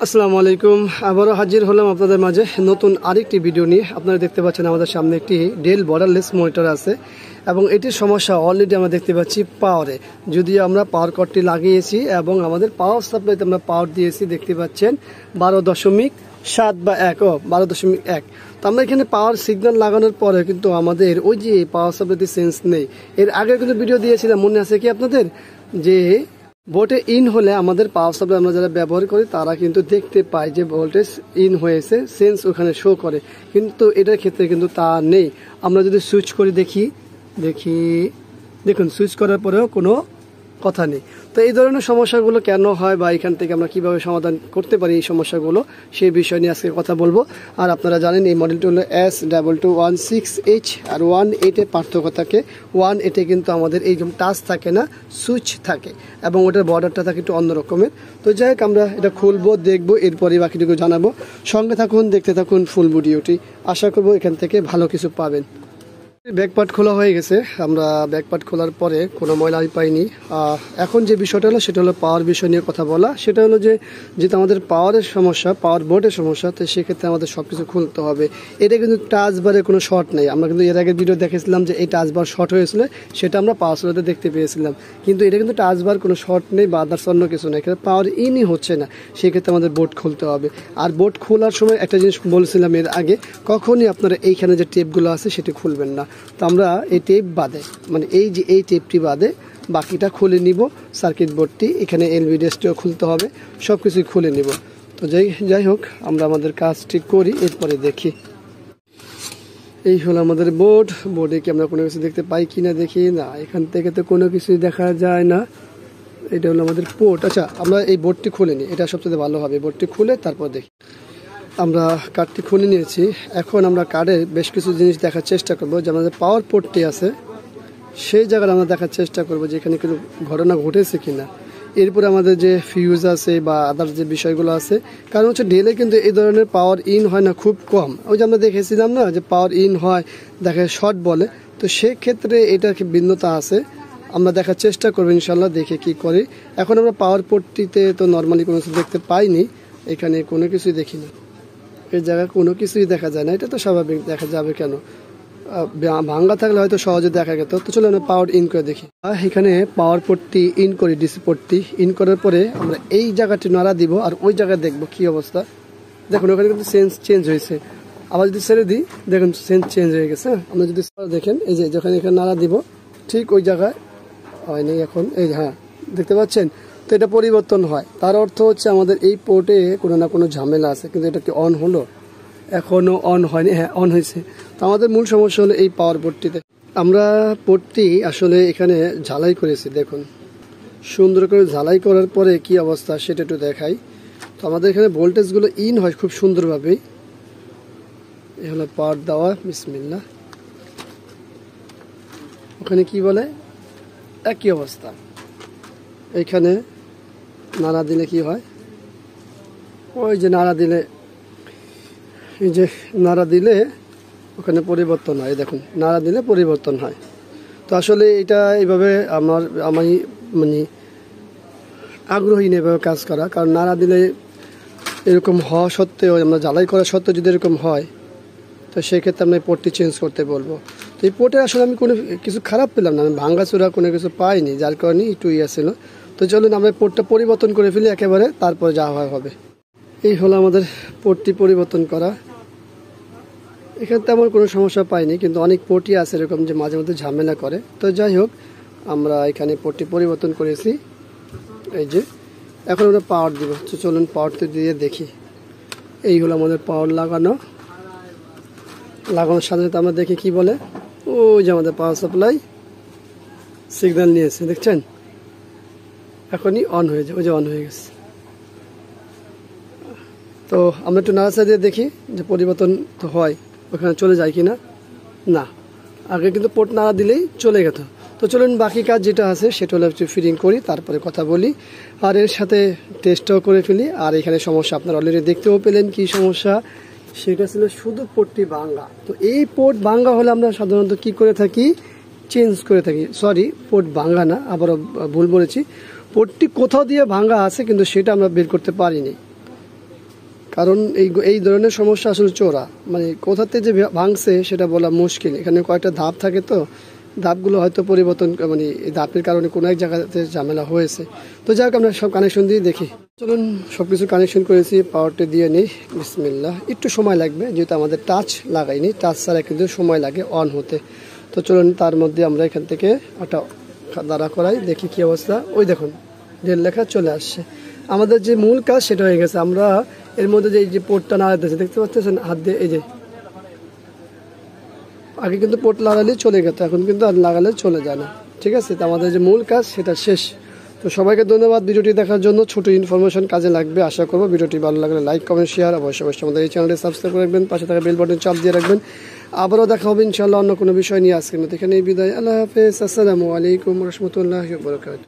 আসসালামু আলাইকুম। আবারও হাজির হলাম আপনাদের মাঝে নতুন আরেকটি ভিডিও নিয়ে। আপনারা দেখতে পাচ্ছেন আমাদের সামনে একটি ডেল বর্ডারলেস মনিটর আছে এবং এটির সমস্যা অলরেডি আমরা দেখতে পাচ্ছি পাওয়ারে। যদিও আমরা পাওয়ার কর্ডটি লাগিয়েছি এবং আমাদের পাওয়ার সাপ্লাইতে আমরা পাওয়ার দিয়েছি, দেখতে পাচ্ছেন 12.7 বা 12.1। তো আমরা এখানে পাওয়ার সিগন্যাল লাগানোর পরে কিন্তু আমাদের ওই যে পাওয়ার সাপ্লাইতে সেন্স নেই। এর আগে কিন্তু ভিডিও দিয়েছিলাম, মনে আছে কি আপনাদের, যে বোর্ডে ইন হলে আমাদের পাওয়ার সাপ্লাই আমরা যারা ব্যবহার করি তারা কিন্তু দেখতে পায় যে ভোল্টেজ ইন হয়েছে, সেন্স ওখানে শো করে। কিন্তু এটার ক্ষেত্রে কিন্তু তা নেই। আমরা যদি সুইচ করে দেখি দেখুন সুইচ করার পরেও কোনো কথা নেই। তো এই ধরনের সমস্যাগুলো কেন হয় বা এখান থেকে আমরা কিভাবে সমাধান করতে পারি এই সমস্যাগুলো, সেই বিষয় নিয়ে আজকে কথা বলবো। আর আপনারা জানেন এই মডেলটি হলো S2216H আর 18 পার্থক্য থাকে। 18 কিন্তু আমাদের এই টাচ থাকে না, সুইচ থাকে এবং ওটার বর্ডারটা থাকে একটু অন্য রকমের। তো যাই হোক, আমরা এটা খুলবো, দেখবো, এরপরই বাকিটুকু জানাবো। সঙ্গে থাকুন, দেখতে থাকুন ফুল ভিডিওটি। আশা করবো এখান থেকে ভালো কিছু পাবেন। ব্যাকপার্ট খোলা হয়ে গেছে। আমরা ব্যাকপার্ট খোলার পরে কোনো ময়লা পাইনি। এখন যে বিষয়টা হলো সেটা হলো পাওয়ার বিষয় নিয়ে কথা বলা। সেটা হলো যে যেহেতু আমাদের পাওয়ারের সমস্যা, পাওয়ার বোর্ডের সমস্যা, তো সেক্ষেত্রে আমাদের সব কিছু খুলতে হবে। এটা কিন্তু টাচ বারে কোনো শর্ট নেই। আমরা কিন্তু এর আগে ভিডিও দেখেছিলাম যে এই টাচ বার শর্ট হয়েছিল, সেটা আমরা পাওয়ার সাপ্লাইতে দেখতে পেয়েছিলাম। কিন্তু এটা কিন্তু টাচ বার কোনো শর্ট নেই বা আদার্স অন্য কিছু নেই, এখানে পাওয়ার ইনই হচ্ছে না। সেক্ষেত্রে আমাদের বোর্ড খুলতে হবে। আর বোর্ড খোলার সময় একটা জিনিস বলছিলাম এর আগে, কখনই আপনারা এইখানে যে টেপগুলো আছে সেটি খুলবেন না। তো আমরা এই টেপ বাদে, মানে এই টেপটি বাদে বাকিটা খুলে নিব। সার্কিট বোর্ডটি, এখানে এলভিডিএসটিও খুলতে হবে, সব কিছুই খুলে নিব। তো যাই হোক, আমরা আমাদের কাজটি করি, এরপরে দেখি। এই হলো আমাদের বোর্ডে কি আমরা কোনো কিছু দেখতে পাই কিনা দেখি। না, এখান থেকে তো কোনো কিছুই দেখা যায় না। এটা হলো আমাদের পোর্ট। আচ্ছা, আমরা এই বোর্ডটি খুলে নিই, এটা সবচেয়ে ভালো হবে। বোর্ডটি খুলে তারপর দেখি। আমরা কার্ডটি খুলে নিয়েছি। এখন আমরা কার্ডের বেশ কিছু জিনিস দেখার চেষ্টা করবো। যে আমাদের পাওয়ার পোর্টটি আছে সেই জায়গায় আমরা দেখার চেষ্টা করবো যে এখানে কোনো ঘটনা ঘটেছে কিনা। এরপরে আমাদের যে ফিউজ আছে বা আদার্স যে বিষয়গুলো আছে, কারণ হচ্ছে ডেলে কিন্তু এই ধরনের পাওয়ার ইন হয় না, খুব কম। ওই যে আমরা দেখেছিলাম না যে পাওয়ার ইন হয়, দেখে শর্ট বলে। তো সেক্ষেত্রে এটার ভিন্নতা আছে। আমরা দেখার চেষ্টা করবো ইনশাল্লাহ, দেখে কি করি। এখন আমরা পাওয়ার পোর্টটিতে তো নর্মালি কোনো কিছু দেখতে পাইনি, এখানে কোনো কিছুই দেখি না। এই জায়গায় কোনো কিছুই দেখা যায় না, এটা তো স্বাভাবিক, দেখা যাবে কেন? ভাঙ্গা থাকলে হয়তো সহজে দেখা যেত। তো চলো আমরা পাওয়ার ইন করে দেখি। এখানে পাওয়ার পোর্টটি ইন করি, ডিসি পোর্টটি ইন করার পরে আমরা এই জায়গাটি নাড়া দিব আর ওই জায়গায় দেখবো কি অবস্থা। দেখুন ওখানে কিন্তু সেন্স চেঞ্জ হয়েছে। আবার যদি ছেড়ে দিই, দেখুন সেন্স চেঞ্জ হয়ে গেছে। আমরা যদি দেখেন, এই যে যখন এখানে নাড়া দিব ঠিক ওই জায়গায় হয়নি। এখন এই হ্যাঁ, দেখতে পাচ্ছেন? তো এটা পরিবর্তন হয়, তার অর্থ হচ্ছে আমাদের এই পোর্টে কোনো না কোনো ঝামেলা আছে। কিন্তু এটা কি অন হলো? এখনও অন হয়নি। হ্যাঁ, অন হয়েছে। তো আমাদের মূল সমস্যা হলো এই পাওয়ার পোর্টটিতে। আমরা পোর্টটি আসলে এখানে ঝালাই করেছি, দেখুন সুন্দর করে ঝালাই করার পরে কি অবস্থা সেটা একটু দেখাই। তো আমাদের এখানে ভোল্টেজগুলো ইন হয় খুব সুন্দরভাবেই। এ হলো পাওয়ার দেওয়া, বিসমিল্লাহ। ওখানে কি বলে, একই অবস্থা। এইখানে নাড়া দিলে কি হয়, ওই যে নাড়া দিলে, এই যে নাড়া দিলে ওখানে পরিবর্তন হয়। দেখুন নাড়া দিলে পরিবর্তন হয়। তো আসলে এটা এইভাবে আমি মানে আগ্রহী নেই এভাবে কাজ করা, কারণ নাড়া দিলে এরকম হওয়া সত্ত্বেও, আমরা জ্বালাই করা সত্ত্বেও যদি এরকম হয়, তো সেক্ষেত্রে আমরা এই পোর্টটি চেঞ্জ করতে বলবো। তো এই পোর্টে আসলে আমি কোনো কিছু খারাপ পেলাম না, আমি ভাঙ্গাচোরা কোনো কিছু পাইনি, যার কারণে একটু ছিল। তো চলুন আমরা পোর্টটা পরিবর্তন করে ফেলি একেবারে, তারপরে যা হয় হবে। এই হলো আমাদের পোর্টটি পরিবর্তন করা। এখানে তেমন কোনো সমস্যা পাইনি, কিন্তু অনেক পোর্টই আছে এরকম যে মাঝে মধ্যে ঝামেলা করে। তো যাই হোক, আমরা এখানে পোর্টটি পরিবর্তন করেছি। এই যে এখন আমরা পাওয়ার দিব। তো চলুন পাওয়ারটি দিয়ে দেখি। এই হলো আমাদের পাওয়ার লাগানোর সাথে সাথে আমরা দেখি কি বলে। ওই যে আমাদের পাওয়ার সাপ্লাই সিগন্যাল নিয়েছে, দেখছেন? এখনই অন হয়ে যায়, ওই যে অন হয়ে গেছে। তো আমরা একটু নাড়াচাড়া দিয়ে দেখি যে পরিবর্তন তো হয়, ওখানে চলে যায় কি না। না, আগে কিন্তু পোর্ট নাড়া দিলেই চলে গেত। তো চলুন বাকি কাজ যেটা আছে সেটা হলো একটু ফিটিং করি, তারপরে কথা বলি। আর এর সাথে টেস্টও করে ফেলি। আর এখানে সমস্যা আপনারা অলরেডি দেখতেও পেলেন কি সমস্যা, সেটা ছিল শুধু পোর্টটি ভাঙ্গা। তো এই পোর্ট ভাঙ্গা হলে আমরা সাধারণত কি করে থাকি, চেঞ্জ করে থাকি। সরি, পোর্ট ভাঙ্গা না, আবারও ভুল বলেছি। পোর্টটি কোথাও দিয়ে ভাঙ্গা আছে, কিন্তু সেটা আমরা বের করতে পারিনি। কারণ এই ধরনের সমস্যা আসলে চোরা, মানে কোথাতে যে ভাঙছে সেটা বলা মুশকিল। এখানে কয়েকটা ধাপ থাকে, তো ধাপগুলো হয়তো পরিবর্তন, মানে এই ধাপের কারণে কোনো এক জায়গাতে ঝামেলা হয়েছে। তো যাই হোক, আমরা সব কানেকশন দিয়ে দেখি। চলুন সব কিছু কানেকশন করেছি, পাওয়ারটা দিয়ে নিই। বিসমিল্লাহ। একটু সময় লাগবে যেহেতু আমাদের টাচ লাগাইনি, টাচ ছাড়া কিন্তু সময় লাগে অন হতে। তো চলুন তার মধ্যে আমরা এখান থেকে একটা দাঁড়া করাই, দেখি কি অবস্থা। ওই দেখুন ডেল লেখা চলে আসছে। আমাদের যে মূল কাজ সেটা হয়ে গেছে। আমরা এর মধ্যে যে পোর্টটা নাড়াতেছে দেখতে পাচ্ছেন হাত দিয়ে, এই যে আগে কিন্তু পোর্ট লাগালেই চলে গেত, এখন কিন্তু আর লাগালে চলে যায় না। ঠিক আছে, তো আমাদের যে মূল কাজ সেটা শেষ। তো সবাইকে ধন্যবাদ ভিডিওটি দেখার জন্য। ছোট ইনফরমেশন কাজে লাগবে আশা করবো। ভিডিওটি ভালো লাগলে লাইক কমেন্ট শেয়ার অবশ্যই আমাদের এই চ্যানেলটি সাবস্ক্রাইব করে রাখবেন, পাশে থাকা বেল বাটন চাপ দিয়ে রাখবেন। আবারও দেখা হবে ইনশাআল্লাহ অন্য কোনো বিষয় নিয়ে। আজকের মতো এখানেই বিদায়। আল্লাহ হাফেজ। আসসালামু আলাইকুম রহমতুল্লাহি ওয়া বারাকাতুহু।